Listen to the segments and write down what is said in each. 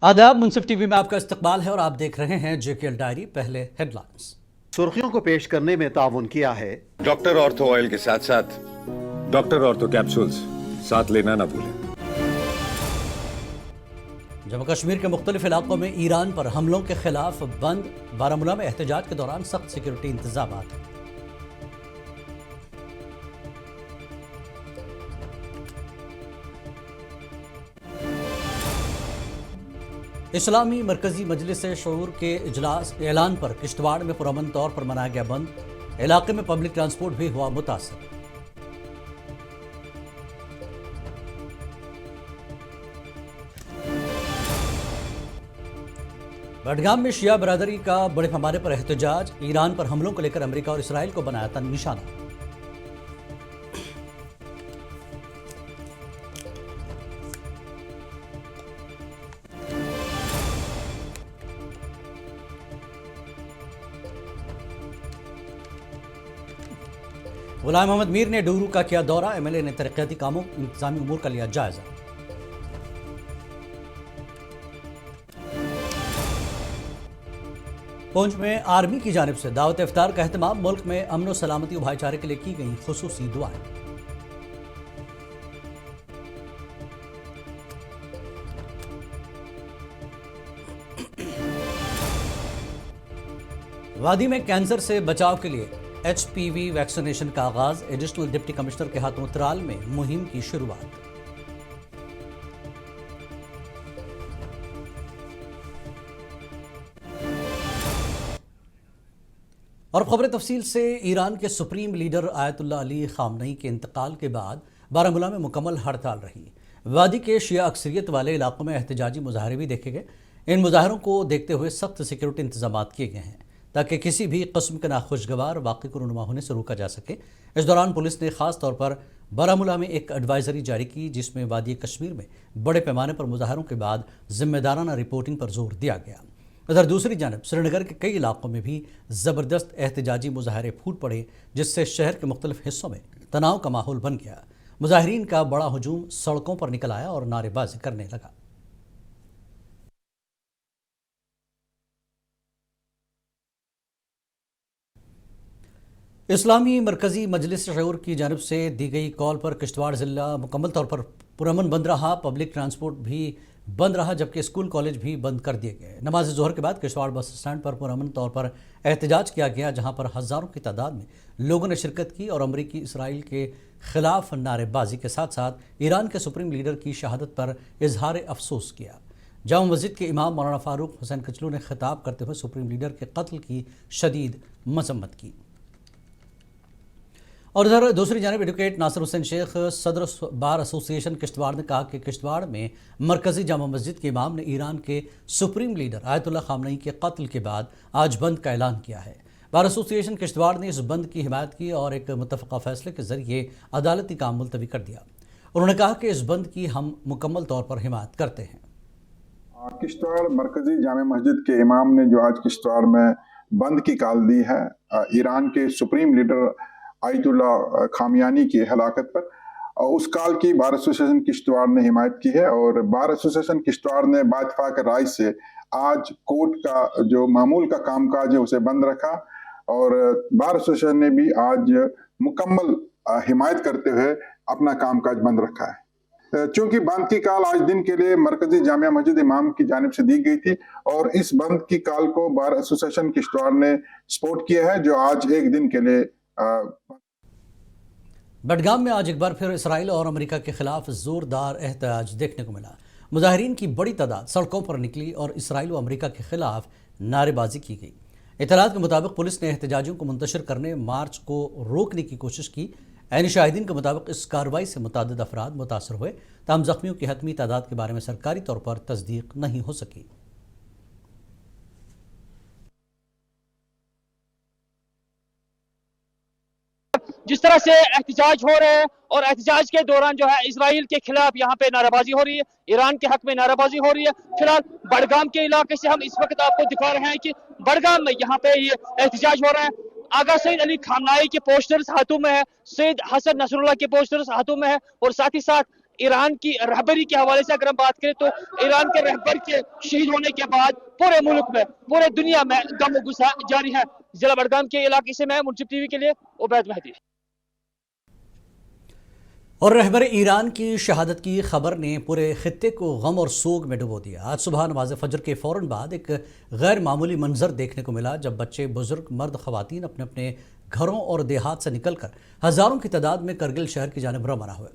आदाब, मुंसिफ टीवी में आपका इस्तकबाल है और आप देख रहे हैं जेकेएल डायरी। पहले हेडलाइंस। सुर्खियों को पेश करने में ताउन किया है डॉक्टर ऑर्थो ऑयल के साथ साथ डॉक्टर ऑर्थो कैप्सूल्स साथ लेना ना भूलें। जम्मू कश्मीर के मुख्तलिफ इलाकों में ईरान पर हमलों के खिलाफ बंद। बारामूला में एहतजाज के दौरान सख्त सिक्योरिटी इंतजाम। इस्लामी मरकजी मजलिस शऊर के इजलास ऐलान पर किश्तवाड़ में पुरअमन तौर पर मनाया गया बंद। इलाके में पब्लिक ट्रांसपोर्ट भी हुआ मुतासर। बडगाम में शिया बरादरी का बड़े पैमाने पर एहतजाज। ईरान पर हमलों को लेकर अमेरिका और इसराइल को बनाया था निशाना। गुलाम मोहम्मद मीर ने डूरू का किया दौरा। एमएलए ने तरक्याती कामों इंतजामी उमूर का लिया जायजा। पुंछ में आर्मी की जानिब से दावत इफ्तार का एहतमाम। मुल्क में अमन व सलामती और भाईचारे के लिए की गई खुसूसी दुआएं। वादी में कैंसर से बचाव के लिए HPV वैक्सीनेशन का आगाज। एडिशनल डिप्टी कमिश्नर के हाथों त्राल में मुहिम की शुरुआत। और खबर तफसील से। ईरान के सुप्रीम लीडर आयतुल्लाह अली खामनई के इंतकाल के बाद बारामूला में मुकम्मल हड़ताल रही। वादी के शिया अक्सरियत वाले इलाकों में एहतजाजी मुजाहरे भी देखे गए। इन मुजाहरों को देखते हुए सख्त सिक्योरिटी इंतजाम किए गए हैं ताकि किसी भी किस्म के नाखुशगवार वाक़े को रुनुमा होने से रोका जा सके। इस दौरान पुलिस ने खास तौर पर बारामूला में एक एडवाइजरी जारी की जिसमें वादी कश्मीर में बड़े पैमाने पर मुजाहरों के बाद जिम्मेदाराना रिपोर्टिंग पर जोर दिया गया। उधर दूसरी जानब श्रीनगर के कई इलाकों में भी ज़बरदस्त एहतजाजी मुजाहरे फूट पड़े जिससे शहर के मुख्तलिफ हिस्सों में तनाव का माहौल बन गया। मुजाहिरीन का बड़ा हुजूम सड़कों पर निकल आया और नारेबाजी करने लगा। इस्लामी मरकजी मजलिस शऊर की जानिब से दी गई कॉल पर किश्तवाड़ ज़िला मुकम्मल तौर पर पुरअमन बंद रहा। पब्लिक ट्रांसपोर्ट भी बंद रहा जबकि स्कूल कॉलेज भी बंद कर दिए गए। नमाज ज़ोहर के बाद किश्तवाड़ बस स्टैंड पर पुरअमन तौर पर एहतजाज किया गया जहां पर हज़ारों की तादाद में लोगों ने शिरकत की और अमरीकी इसराइल के खिलाफ नारेबाजी के साथ साथ ईरान के सुप्रीम लीडर की शहादत पर इजहार अफसोस किया। जामा मस्जिद के इमाम मौलाना फारूक हुसैन कचलू ने खिताब करते हुए सुप्रीम लीडर के कत्ल की शदीद मजम्मत की। और इधर दूसरी जानिब एडवोकेट नासिर हुसैन शेख सदर बार एसोसिएशन किश्तवाड़ ने कहा कि किश्तवाड़ में मरकजी जामा मस्जिद के इमाम ने ईरान के सुप्रीम लीडर आयतुल्लाह खामनई के कत्ल के बाद आज बंद का ऐलान किया है। बार एसोसिएशन किश्तवाड़ ने इस बंद की हिमायत की और एक मुत्तफ़क़ा फैसले के जरिए अदालती काम मुलतवी कर दिया। उन्होंने कहा कि इस बंद की हम मुकम्मल तौर पर हिमायत करते हैं। किश्तवाड़ मरकजी जामा मस्जिद के इमाम ने जो आज किश्तवाड़ में बंद की कॉल दी है ईरान के सुप्रीम लीडर आयतुल्लाह खामियानी की हलाकत पर, उस कॉल की बार एसोसिएशन किश्तवाड़ ने हिमायत की है और बार एसोसिएशन किश्तवाड़ ने बाइत्तेफ़ाक़ राय से आज कोर्ट का जो मामूल का कामकाज है उसे बंद रखा और बार एसोसिएशन ने भी आज मुकम्मल हिमायत करते हुए अपना कामकाज बंद रखा है। चूंकि बंद की कॉल आज दिन के लिए मरकजी जामिया मस्जिद इमाम की जानिब से दी गई थी और इस बंद की कॉल को बार एसोसिएशन किश्तवाड़ ने सपोर्ट किया है जो आज एक दिन के लिए। बडगाम में आज एक बार फिर इसराइल और अमेरिका के खिलाफ जोरदार एहतजाज देखने को मिला। मुजाहिरीन की बड़ी तादाद सड़कों पर निकली और इसराइल और अमेरिका के खिलाफ नारेबाजी की गई। इत्तलात के मुताबिक पुलिस ने एहतजाजियों को मुंतशिर करने मार्च को रोकने की कोशिश की। ऐन शाहिदीन के मुताबिक इस कार्रवाई से मुतअद्दिद अफराद मुतासर हुए। ताहम जख्मियों की हतमी तादाद के बारे में सरकारी तौर पर तस्दीक नहीं हो सकी। जिस तरह से एहतजाज हो रहे हैं और एहतजाज के दौरान जो है इसराइल के खिलाफ यहाँ पे नाराबाजी हो रही है, ईरान के हक में नाराबाजी हो रही है। फिलहाल बडगाम के इलाके से हम इस वक्त आपको दिखा रहे हैं कि बडगाम में यहाँ पे ये एहतजाज हो रहा है। आगा सईद अली खामनाई के पोस्टर्स हाथों में है, सैयद हसन नसरुल्लाह के पोस्टर्स हाथों में है और साथ ही साथ ईरान की रहबरी के हवाले से अगर हम बात करें तो ईरान के रहबर के शहीद होने के बाद पूरे मुल्क में, पूरे दुनिया में गम गुस्सा जारी है। जिला बड़गाम के इलाके से मैं मुंसिफ टीवी के लिए उबैद मेहदी। और रहबर ईरान की शहादत की खबर ने पूरे खित्ते को गम और सोग में डुबो दिया। आज सुबह नमाज फजर के फ़ौरन बाद एक गैर मामूली मंजर देखने को मिला जब बच्चे, बुजुर्ग, मर्द, ख़वातीन अपने अपने घरों और देहात से निकलकर हज़ारों की तादाद में करगिल शहर की जानिब रवाना हुए।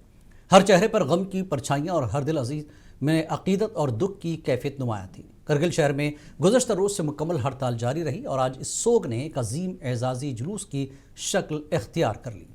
हर चेहरे पर गम की परछाइयाँ और हर दिल अजीज में अकीदत और दुख की कैफियत नुमायाँ थी। करगिल शहर में गुज़श्ता रोज़ से मुकम्मल हड़ताल जारी रही और आज इस सोग ने एक अजीम एजाज़ी जुलूस की शक्ल इख्तियार कर ली।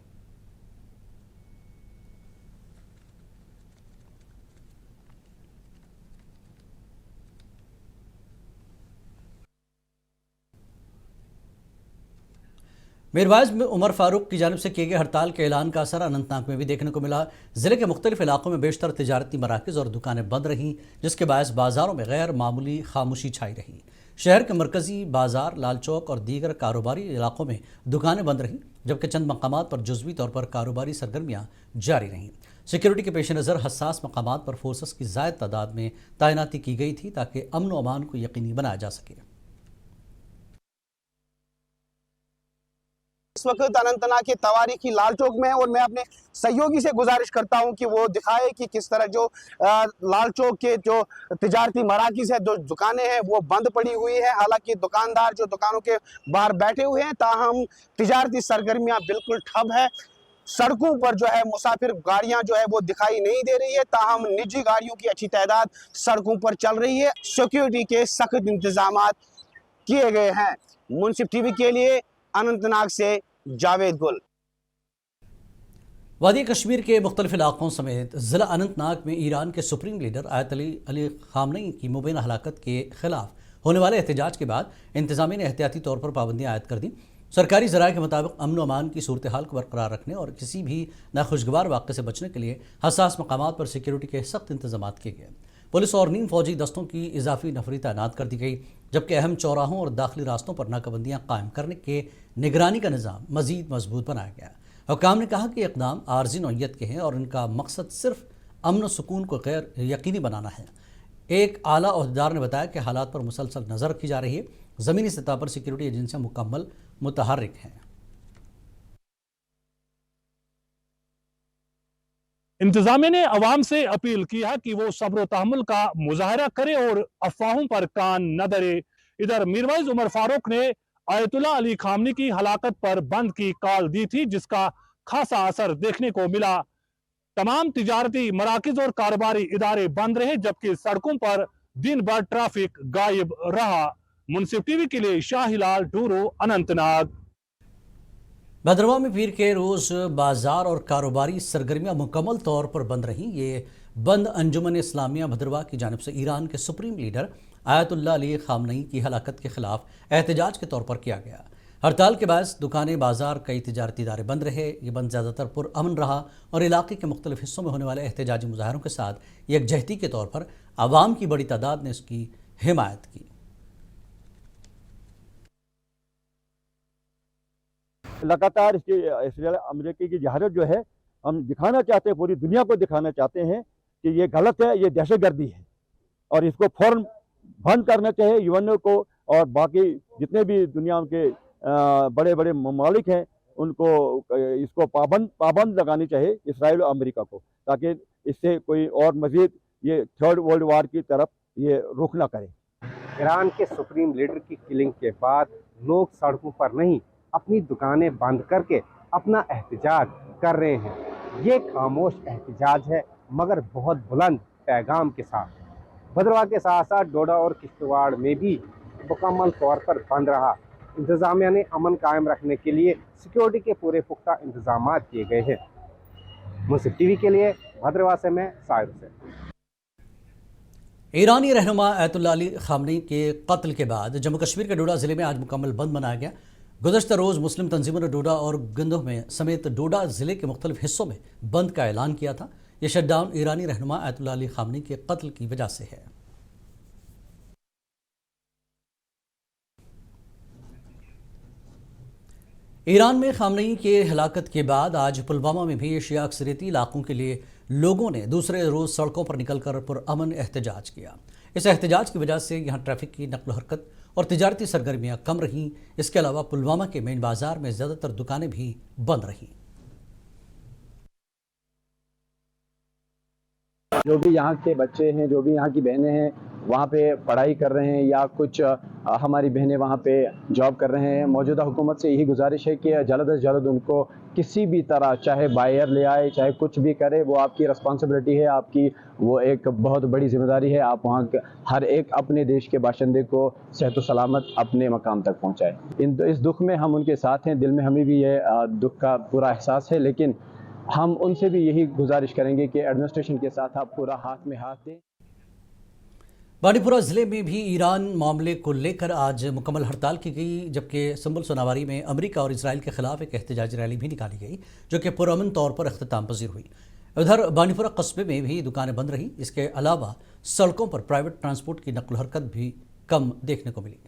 मीरवाइज में उमर फारूक की जानिब से किए गए हड़ताल के ऐलान का असर अनंतनाग में भी देखने को मिला। ज़िले के मुख्तलिफ इलाकों में बेशतर तिजारती मराकज़ और दुकानें बंद रहीं, जिसके बायस बाज़ारों में गैर मामूली खामोशी छाई रही। शहर के मरकज़ी बाज़ार, लाल चौक और दीगर कारोबारी इलाकों में दुकानें बंद रहीं, जबकि चंद मकामात पर जुज़वी तौर पर कारोबारी सरगर्मियाँ जारी रहीं। सिक्योरिटी के पेश नज़र हसास मकामात पर फोर्सेस की ज़ायद तादाद में तैनाती की गई थी ताकि अमन व अमान को यकीनी बनाया जा सके। इस वक्त अनंतनाग के तवारीखी लाल चौक में, और मैं अपने सहयोगी से गुजारिश करता हूं कि वो दिखाए कि किस तरह जो लाल चौक के जो तिजारती मराकिज़ है, जो दुकानें हैं वो बंद पड़ी हुई है। हालांकि दुकानदार जो दुकानों के बाहर बैठे हुए हैं, ताहम तिजारती सरगर्मियां बिल्कुल ठप है। सड़कों पर जो है मुसाफिर गाड़ियां जो है वो दिखाई नहीं दे रही है, ताहम निजी गाड़ियों की अच्छी तादाद सड़कों पर चल रही है। सिक्योरिटी के सख्त इंतजाम किए गए हैं। मुंसिफ टीवी के लिए अनंतनाग से जावेद गुल। वादी कश्मीर के मुख्तलिफ इलाकों समेत ज़िला अनंतनाग में ईरान के सुप्रीम लीडर आयतुल्लाह अली ख़ामनेई की मुबीना हलाकत के खिलाफ होने वाले एहतजाज के बाद इंतज़ामिया ने एहतियाती तौर पर पाबंदियाँ आयद कर दी। सरकारी ज़राए के मुताबिक अमन व अमान की सूरत हाल को बरकरार रखने और किसी भी नाखुशगवार वाक़े से बचने के लिए हसास मकामात पर सिक्योरिटी के सख्त इंतजाम किए गए। पुलिस और नीम फौजी दस्तों की इजाफी नफरी तैनात कर दी गई, जबकि अहम चौराहों और दाखिली रास्तों पर नाकाबंदियाँ कायम करने के निगरानी का निज़ाम मज़ीद मजबूत बनाया गया। हुक्काम ने कहा कि इक़दाम आर्जी नौइयत के हैं और इनका मकसद सिर्फ अमन व सुकून को गैर यकीनी बनाना है। एक आला ओहदेदार ने बताया कि हालात पर मुसलसल नज़र रखी जा रही है। ज़मीनी सतह पर सिक्योरिटी एजेंसियाँ मुकम्मल मुतहर्रिक हैं। इंतजामिया ने अवाम से अपील की है कि वो सब्र तहम्मुल का मुजाहरा करे और अफवाहों पर कान न धरे। इधर मीरवाइज उमर फारूक ने आयतुल्लाह अली ख़ामनेई की हलाकत पर बंद की कॉल दी थी, जिसका खासा असर देखने को मिला। तमाम तिजारती मराकिज और कारोबारी इदारे बंद रहे, जबकि सड़कों पर दिन भर ट्रैफिक गायब रहा। मुंसिफ टीवी के लिए शाहिलाल टूरो, अनंतनाग। भद्रवाह में पीर के रोज़ बाज़ार और कारोबारी सरगर्मियाँ मुकम्मल तौर पर बंद रहीं। ये बंद अंजुमन इस्लामिया भद्रवाह की जानिब से ईरान के सुप्रीम लीडर आयतुल्लाह अली ख़ामनेई की हलाकत के खिलाफ एहतजाज के तौर पर किया गया। हड़ताल के बायस दुकानें, बाजार, कई तिजारती इदारे बंद रहे। ये बंद ज़्यादातर पुरअमन रहा और इलाके के मुख्तलिफ हिस्सों में होने वाले एहतजाजी मुजाहरों के साथ यकजहती के तौर पर आवाम की बड़ी तादाद ने इसकी हिमायत की। लगातार इसराइल अमेरिका की जहारत जो है हम दिखाना चाहते हैं, पूरी दुनिया को दिखाना चाहते हैं कि ये गलत है, ये दहशतगर्दी है और इसको फौरन बंद करना चाहिए। यूएनओ को और बाकी जितने भी दुनिया के बड़े बड़े ममालिक हैं उनको इसको पाबंद लगानी चाहिए इसराइल और अमेरिका को, ताकि इससे कोई और मजीद ये थर्ड वर्ल्ड वार की तरफ ये रुख ना करे। ईरान के सुप्रीम लीडर की किलिंग के बाद लोग सड़कों पर नहीं, अपनी दुकानें बंद करके अपना एहतजाज कर रहे हैं। ये खामोश एहतजाज है मगर बहुत बुलंद पैगाम के साथ। भद्रवाह के साथ साथ डोडा और किश्तवाड़ में भी मुकम्मल तौर पर बंद रहा। इंतजामिया ने अमन कायम रखने के लिए सिक्योरिटी के पूरे पुख्ता इंतजाम किए गए हैं। मुंसिफ टीवी के लिए भद्रवाह से मैं साहिर हुसैन। ईरानी रहनुमा आयतुल्लाह अली ख़ामनेई के कत्ल के बाद जम्मू कश्मीर के डोडा ज़िले में आज मुकम्मल बंद मनाया गया। गुज़श्ता रोज़ मुस्लिम तंजीमों ने डोडा और गंदोह में समेत डोडा ज़िले के मुख्तलिफ हिस्सों में बंद का ऐलान किया था। यह शटडाउन ईरानी रहनुमा आयतुल्लाह अली ख़ामनेई के कत्ल की वजह से है। ईरान में ख़ामनेई के हलाकत के बाद आज पुलवामा में भी शिया अक्सरियती इलाकों के लिए लोगों ने दूसरे रोज सड़कों पर निकलकर पुरअमन एहतजाज किया। इस एहतजाज की वजह से यहाँ ट्रैफिक की नकल हरकत और तिजारती सरगर्मियाँ कम रहीं। इसके अलावा पुलवामा के मेन बाजार में ज़्यादातर दुकानें भी बंद रहीं। जो भी यहाँ के बच्चे हैं, जो भी यहाँ की बहनें हैं, वहाँ पे पढ़ाई कर रहे हैं या कुछ हमारी बहनें वहाँ पे जॉब कर रहे हैं, मौजूदा हुकूमत से यही गुजारिश है कि जल्द से जल्द उनको किसी भी तरह, चाहे बायर ले आए, चाहे कुछ भी करे, वो आपकी रिस्पॉन्सिबिलिटी है, आपकी वो एक बहुत बड़ी जिम्मेदारी है। आप वहाँ हर एक अपने देश के बाशिंदे को सेहत सलामत अपने मकाम तक पहुँचाए। इस दुख में हम उनके साथ हैं, दिल में हमें भी ये दुख का पूरा एहसास है, लेकिन हम उनसे भी यही गुजारिश करेंगे कि एडमिनिस्ट्रेशन के साथ आप पूरा हाथ में हाथ दें। बांडीपुरा जिले में भी ईरान मामले को लेकर आज मुकम्मल हड़ताल की गई, जबकि संबल सोनावारी में अमेरिका और इसराइल के खिलाफ एक एहतजाजी रैली भी निकाली गई जो कि पुरअमन तौर पर अख्ताम पजीर हुई। उधर बांडीपुरा कस्बे में भी दुकानें बंद रहीं। इसके अलावा सड़कों पर प्राइवेट ट्रांसपोर्ट की नकल हरकत भी कम देखने को मिली।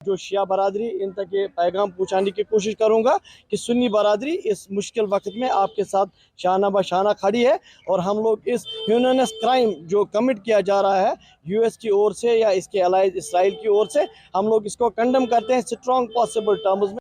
जो शिया बरादरी, इन तक ये पैगाम पहुँचाने की कोशिश करूँगा कि सुन्नी बरादरी इस मुश्किल वक्त में आपके साथ शाना बशाना खड़ी है, और हम लोग इस ह्यूमनस क्राइम जो कमिट किया जा रहा है यूएस की ओर से या इसके अलाइज इसराइल की ओर से, हम लोग इसको कंडेम करते हैं स्ट्रॉन्ग पॉसिबल टर्म्स में।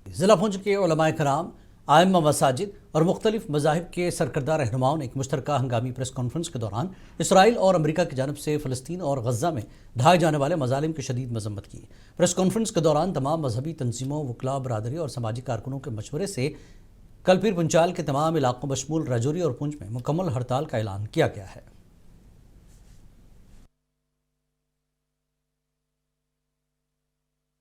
ज़िला पुंछ के उलमाए कराम, आइम्मा मसाजिद और मुख्तलिफ मज़ाहिब के सरकर्दा रहनुमाओं ने एक मुश्तरका हंगामी प्रेस कॉन्फ्रेंस के दौरान इसराइल और अमेरिका की जानब से फ़लस्तीन और गज़ा में ढाए जाने वाले मज़ालिम की शदीद मजम्मत की। प्रेस कॉन्फ्रेंस के दौरान तमाम मजहबी तंजीमों, वकला, बरादरी और समाजी कारकुनों के मशवरे से कल पीर पंचाल के तमाम इलाकों बशमूल राजौरी और पुंछ में मुकम्मल हड़ताल का ऐलान किया गया है।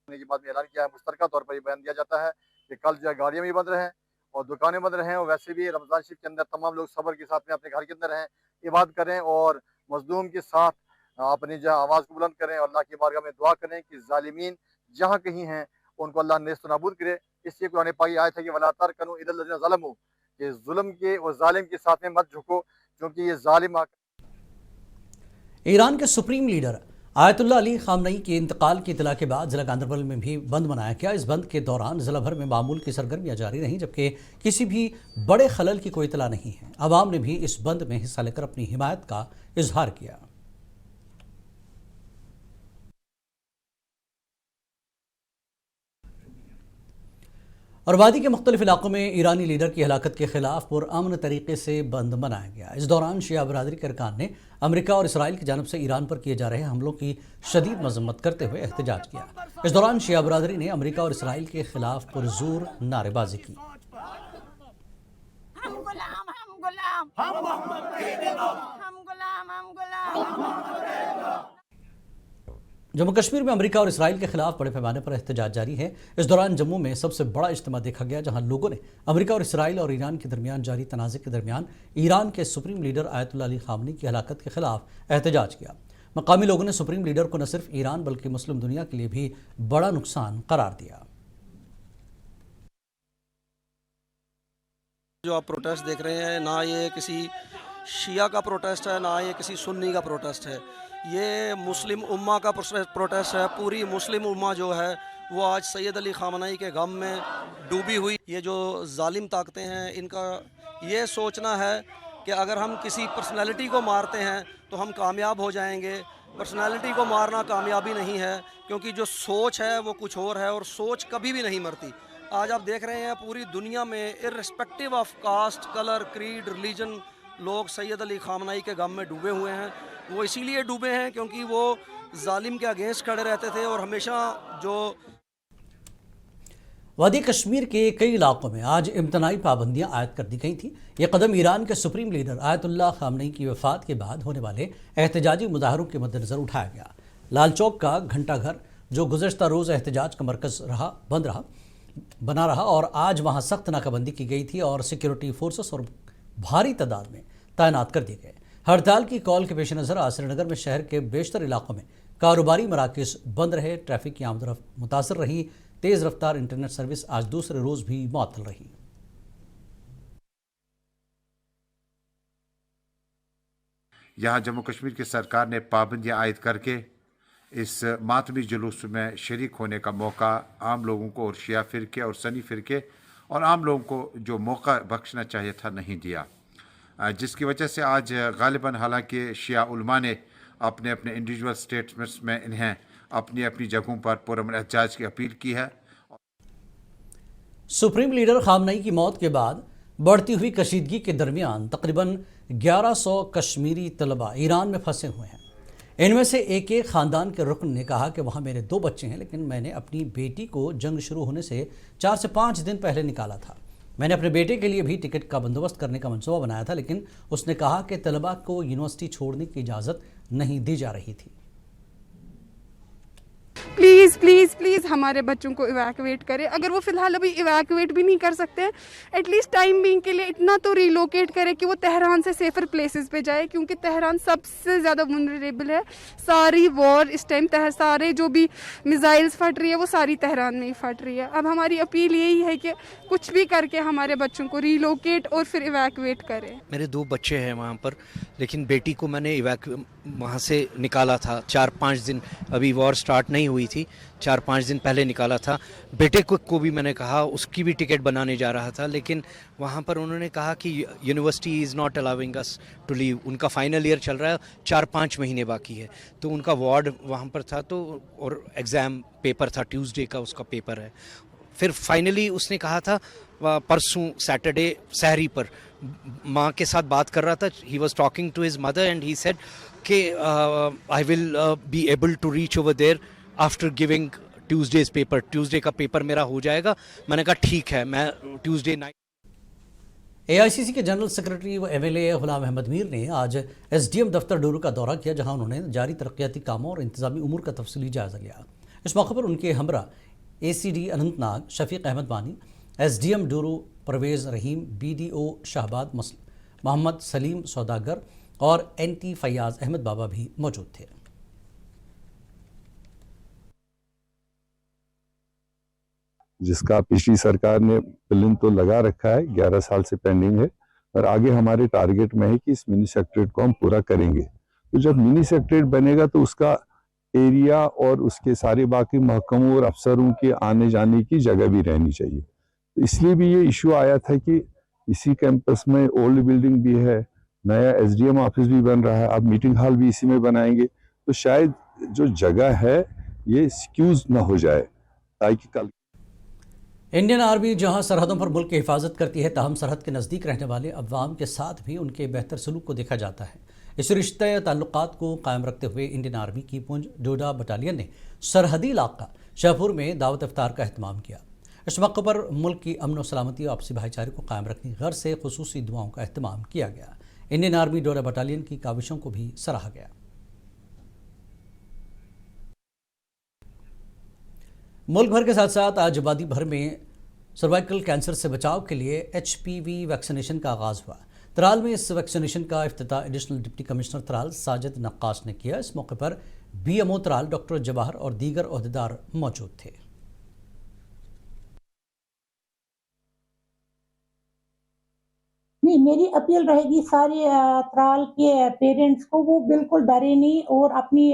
के बाद में ऐलान किया है, मुश्तरका तौर पर यह बयान दिया जाता है कि कल जो है गाड़ियाँ भी बंद रहें और दुकानें बंद रहें, और वैसे भी रमज़ान शरीफ के अंदर तमाम लोग सब्र के साथ में अपने घर के अंदर रहें, इबादत करें और मज़लूम के साथ अपनी जो आवाज़ को बुलंद करें और अल्लाह की बारगाह में दुआ करें कि ज़ालिमीन जहाँ कहीं हैं उनको अल्लाह नेस्त नाबूद करे। इसलिए कुरान पाक की आयत है कि वला तरकनू इलल लज़ीना ज़लमू, कि जुल्म के और जालिम के साथ में मत झुको, क्योंकि ये जालिम। ईरान के सुप्रीम लीडर आयतुल्लाह अली खामनई के इंतकाल की इतला के बाद ज़िला गांदरबल में भी बंद मनाया गया। इस बंद के दौरान ज़िला भर में मामूल की सरगर्मियाँ जारी रहीं, जबकि किसी भी बड़े खलल की कोई इतला नहीं है। आवाम ने भी इस बंद में हिस्सा लेकर अपनी हिमायत का इजहार किया। और वादी के मुख्तलिफ इलाकों में ईरानी लीडर की हलाकत के खिलाफ पुरअमन तरीके से बंद मनाया गया। इस दौरान शिया बरादरी के अरकान ने अमेरिका और इसराइल की जानब से ईरान पर किए जा रहे हमलों की शदीद मजम्मत करते हुए एहतजाज किया। इस दौरान शिया बरादरी ने अमेरिका और इसराइल के खिलाफ पुरजोर नारेबाजी की। जम्मू कश्मीर में अमेरिका और इसराइल के खिलाफ बड़े पैमाने पर एहतजाज जारी है। इस दौरान जम्मू में सबसे बड़ा इज्तिमा देखा गया, जहां लोगों ने अमेरिका और इसराइल और ईरान के दरमियान जारी तनाज़े के दरमियान ईरान के सुप्रीम लीडर आयतुल्लाह अली खामनी की हलाकत के खिलाफ एहतजाज किया। मकामी लोगों ने सुप्रीम लीडर को न सिर्फ ईरान बल्कि मुस्लिम दुनिया के लिए भी बड़ा नुकसान करार दिया। जो आप प्रोटेस्ट देख रहे हैं, ना ये किसी शिया का प्रोटेस्ट है, ना ये किसी सुन्नी का प्रोटेस्ट है, ये मुस्लिम उम्मा का प्रोटेस्ट है। पूरी मुस्लिम उम्मा जो है वो आज सैयद अली खामनई के गम में डूबी हुई। ये जो जालिम ताकतें हैं, इनका ये सोचना है कि अगर हम किसी पर्सनैलिटी को मारते हैं तो हम कामयाब हो जाएंगे। पर्सनैलिटी को मारना कामयाबी नहीं है, क्योंकि जो सोच है वो कुछ और है, और सोच कभी भी नहीं मरती। आज आप देख रहे हैं पूरी दुनिया में irrespective of caste, colour, creed, religion, लोग सैयद अली खामनई के गम में डूबे हुए हैं। वो इसीलिए डूबे हैं क्योंकि वो जालिम के अगेंस्ट खड़े रहते थे, और हमेशा जो वादी कश्मीर के कई इलाकों में आज इम्तनाई पाबंदियां आयद कर दी गई थी। ये कदम ईरान के सुप्रीम लीडर आयतुल्लाह खामनई की वफात के बाद होने वाले एहतजाजी मुजाहरों के मद्देनजर उठाया गया। लाल चौक का घंटा घर, जो गुज़श्ता रोज़ एहतजाज का मरकज़ बना रहा, और आज वहाँ सख्त नाकाबंदी की गई थी और सिक्योरिटी फोर्सेस और भारी तादाद में तैनात कर दिए गए। हड़ताल की कॉल के पेश नज़र आज श्रीनगर में शहर के बेशतर इलाकों में कारोबारी मराकज़ बंद रहे। ट्रैफिक की आमदरफ्त मुतासर रही। तेज़ रफ्तार इंटरनेट सर्विस आज दूसरे रोज़ भी मुअत्तल रही। यहाँ जम्मू कश्मीर की सरकार ने पाबंदियाँ आयद करके इस मातमी जुलूस में शरीक होने का मौका आम लोगों को और शिया फ़िरके और सनी फ़िरके और आम लोगों को जो मौका बख्शना चाहिए था नहीं दिया, जिसकी वजह से आज गालिबन हालांकि शिया उलमा ने अपने अपने इंडिविजुअल स्टेटमेंट्स में इन्हें अपनी अपनी जगहों पर पुरअमन एहतजाज की अपील की है। सुप्रीम लीडर खामनई की मौत के बाद बढ़ती हुई कशीदगी के दरमियान तकरीबन 1100 कश्मीरी तलबा ईरान में फंसे हुए हैं। इनमें से एक ख़ानदान के रुकन ने कहा कि वहाँ मेरे 2 बच्चे हैं, लेकिन मैंने अपनी बेटी को जंग शुरू होने से 4 से 5 दिन पहले निकाला था। मैंने अपने बेटे के लिए भी टिकट का बंदोबस्त करने का मंसूबा बनाया था, लेकिन उसने कहा कि तलबा को यूनिवर्सिटी छोड़ने की इजाज़त नहीं दी जा रही थी। प्लीज़ प्लीज़ प्लीज़ हमारे बच्चों को इवैक्यूएट करें। अगर वो फ़िलहाल अभी इवैक्यूएट भी नहीं कर सकते हैं, एटलीस्ट टाइम बीइंग के लिए इतना तो रिलोकेट करें कि वो तेहरान से सेफ़र प्लेसेस पे जाए, क्योंकि तेहरान सबसे ज़्यादा वल्नरेबल है। सारी वॉर इस टाइम सारे जो भी मिसाइल्स फट रही है वो सारी तेहरान में ही फट रही है। अब हमारी अपील यही है कि कुछ भी करके हमारे बच्चों को रिलोकेट और फिर इवैक्यूएट करें। मेरे 2 बच्चे हैं वहाँ पर, लेकिन बेटी को मैंने वहाँ से निकाला था 4-5 दिन, अभी वॉर स्टार्ट नहीं हुई थी, 4-5 दिन पहले निकाला था। बेटे को भी मैंने कहा, उसकी भी टिकट बनाने जा रहा था, लेकिन वहाँ पर उन्होंने कहा कि university is not allowing us to leave. उनका फाइनल ईयर चल रहा है, 4-5 महीने बाकी है, तो उनका वार्ड वहाँ पर था, तो और एग्ज़ाम पेपर था, ट्यूसडे का उसका पेपर है। फिर फाइनली उसने कहा था परसों सैटरडे सहरी पर माँ के साथ बात कर रहा था, he was talking to his mother and he said कि I will be able to reach over there after giving Tuesday's paper. Tuesday का पेपर मेरा हो जाएगा। मैंने कहा ठीक है, मैं ट्यूसडे नाइट। AICC के जनरल सेक्रेटरी व MLA गुलाम अहमद मीर ने आज SDM दफ्तर डोरू का दौरा किया, जहां उन्होंने जारी तरक्याती कामों और इंतजामी उमूर का तफसीली जायजा लिया। इस मौके पर उनके हमरा ACD अनंतनाग शफीक अहमद वानी, SDM डोरू परवेज़ रहीम, BDO शाहबाद मोहम्मद सलीम सौदागर और NT फैयाज अहमद बाबा भी मौजूद थे। जिसका पिछली सरकार ने प्लान तो लगा रखा है, 11 साल से पेंडिंग है, और आगे हमारे टारगेट में है कि इस मिनी सेक्रेटरेट को हम पूरा करेंगे। तो जब मिनी सेक्रेटरेट बनेगा तो उसका एरिया और उसके सारे बाकी महकमों और अफसरों के आने जाने की जगह भी रहनी चाहिए। तो इसलिए भी ये इशू आया था कि इसी कैंपस में ओल्ड बिल्डिंग भी है, नया SDM ऑफिस भी बन रहा है, अब मीटिंग हॉल भी इसी में बनाएंगे, तो शायद जो जगह है ये स्क्यूज ना हो जाए, ताकि कल इंडियन आर्मी जहां सरहदों पर मुल्क की हिफाजत करती है, ताहम सरहद के नज़दीक रहने वाले अवाम के साथ भी उनके बेहतर सलूक को देखा जाता है। इस रिश्ते ताल्लुकात को कायम रखते हुए इंडियन आर्मी की पुंज डोडा बटालियन ने सरहदी इलाका शाहपुर में दावत इफ्तार का अहतमाम किया। इस मौके पर मुल्क की अमन व सलामती और आपसी भाईचारे को कायम रखने की गर्ज से खुसूसी दुआओं का अहतमाम किया गया। इंडियन आर्मी डोडा बटालियन की काविशों को भी सराहा गया। मुल्क भर के साथ साथ आज आबादी भर में सर्वाइकल कैंसर से बचाव के लिए HPV वैक्सीनेशन का आगाज़ हुआ। त्राल में इस वैक्सीनेशन का इफ्तिताह additional deputy commissioner Tral Sajid Naqqash ने किया। इस मौके पर BMO त्राल डॉक्टर जवाहर और दीगर ओहदेदार मौजूद थे। नहीं, मेरी अपील रहेगी सारे त्राल के पेरेंट्स को, वो बिल्कुल डरे नहीं और अपनी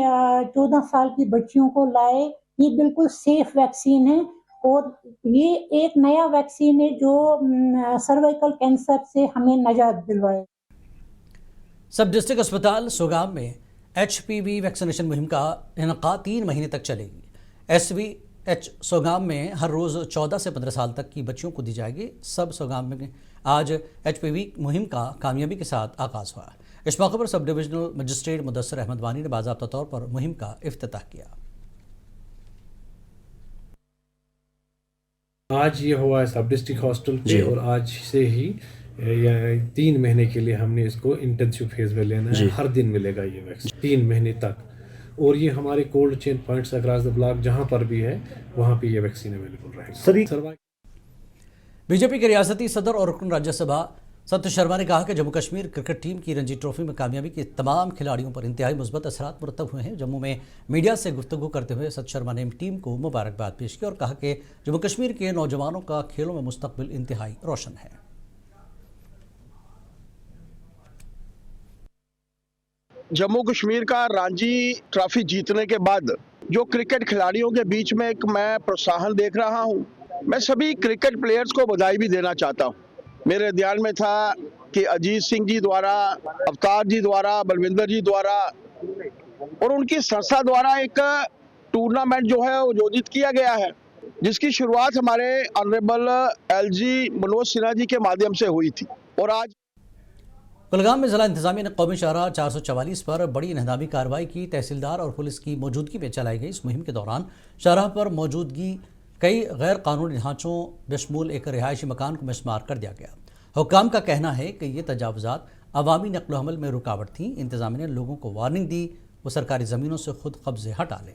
14 साल की बच्चियों को लाए। ये बिल्कुल सेफ वैक्सीन है और ये एक नया वैक्सीन है जो सर्वाइकल कैंसर से हमें निजात दिलवाए। सब डिस्ट्रिक्ट अस्पताल सोगाम में HPV वैक्सीनेशन मुहिम का इनकाद 3 महीने तक चलेगी। SVH सोगाम में हर रोज़ 14 से 15 साल तक की बच्चियों को दी जाएगी। सब सोगाम में आज HPV मुहिम का कामयाबी के साथ आगाज़ हुआ। इस मौके पर sub divisional magistrate Mudassir Ahmad वानी ने बाज़ाब्ता तौर पर मुहिम का इफ्तिताह किया। आज ये हुआ है सब डिस्ट्रिक्ट हॉस्टल पे और आज से ही 3 महीने के लिए हमने इसको इंटेंसिव फेज में लेना है। हर दिन मिलेगा ये वैक्सीन 3 महीने तक, और ये हमारे cold chain points across the block जहाँ पर भी है वहाँ पे ये वैक्सीन अवेलेबल रहेगी। बीजेपी के रियासती सदर और रुकन राज्यसभा सत्य शर्मा ने कहा कि जम्मू कश्मीर क्रिकेट टीम की रणजी ट्रॉफी में कामयाबी के तमाम खिलाड़ियों पर इंतहाई मुस्बत असरात मुरतब हुए हैं। जम्मू में मीडिया से गुफ्तगू करते हुए सत्य शर्मा ने टीम को मुबारकबाद पेश की और कहा कि जम्मू कश्मीर के नौजवानों का खेलों में मुस्तकबिल इंतहाई रोशन है। जम्मू कश्मीर का रणजी ट्रॉफी जीतने के बाद जो क्रिकेट खिलाड़ियों के बीच में एक मैं प्रोत्साहन देख रहा हूँ, मैं सभी क्रिकेट प्लेयर्स को बधाई भी देना चाहता हूँ। मेरे ध्यान में था कि अजीत सिंह जी द्वारा, अवतार जी द्वारा, बलविंदर जी द्वारा और उनकी संस्था द्वारा एक टूर्नामेंट जो है आयोजित किया गया है, जिसकी शुरुआत हमारे ऑनरेबल एलजी मनोज सिन्हा जी के माध्यम से हुई थी। और आज कुलगाम में जिला इंतजामिया ने कौमी शाहराह 444 पर बड़ी इन्हदामी कार्रवाई की। तहसीलदार और पुलिस की मौजूदगी में चलाई गई इस मुहिम के दौरान शाहराह पर मौजूदगी कई गैर कानूनी ढांचों बशमूल एक रिहायशी मकान को मिसमार कर दिया गया। हुक्काम का कहना है कि ये तजावुजात अवामी नक्ल हमल में रुकावट थी। इंतजामिया ने लोगों को वार्निंग दी वो सरकारी ज़मीनों से खुद कब्जे हटा लें।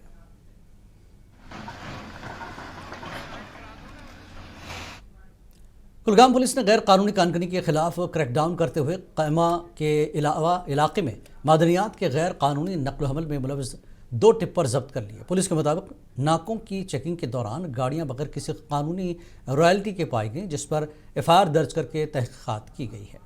कुलगाम पुलिस ने गैर कानूनी कानूनी के खिलाफ क्रैकडाउन करते हुए कैमा के इलाके में मादनियात के गैर कानूनी नकल हमल में मुलविस 2 टिप्पर जब्त कर लिए। पुलिस के मुताबिक नाकों की चेकिंग के दौरान गाड़ियां बगैर किसी कानूनी रॉयल्टी के पाई गई, जिस पर एफआईआर दर्ज करके तहकीकात की गई है।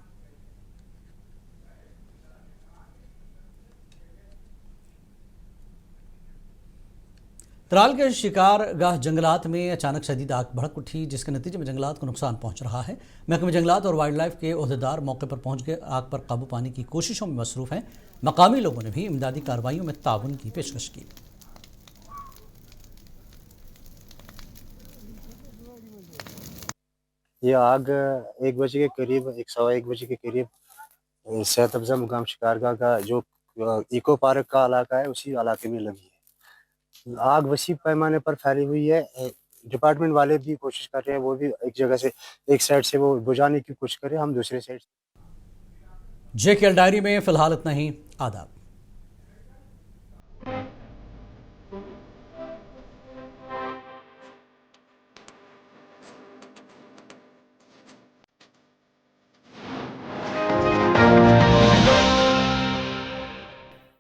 त्राल के शिकारगाह जंगलात में अचानक शदीद आग भड़क उठी, जिसके नतीजे में जंगलात को नुकसान पहुंच रहा है। महकमे जंगलात और वाइल्ड लाइफ के ओहदेदार मौके पर पहुंच गए आग पर काबू पाने की कोशिशों में मसरूफ़ हैं। मकामी लोगों ने भी इमदादी कार्रवाइयों में ताउन की पेशकश की। ये आग 1 बजे के करीब 1:15 बजे के करीब सेहत अफजा मुकाम शिकारगाह का जो इको पार्क का इलाका है उसी इलाके में लगी है। आग वसी पैमाने पर फैली हुई है। डिपार्टमेंट वाले भी कोशिश कर रहे हैं, वो भी एक जगह से एक साइड से वो बुझाने की कोशिश कर रहे हैं, हम दूसरे साइड से। JKL डायरी में फिलहाल इतना ही। आदाब।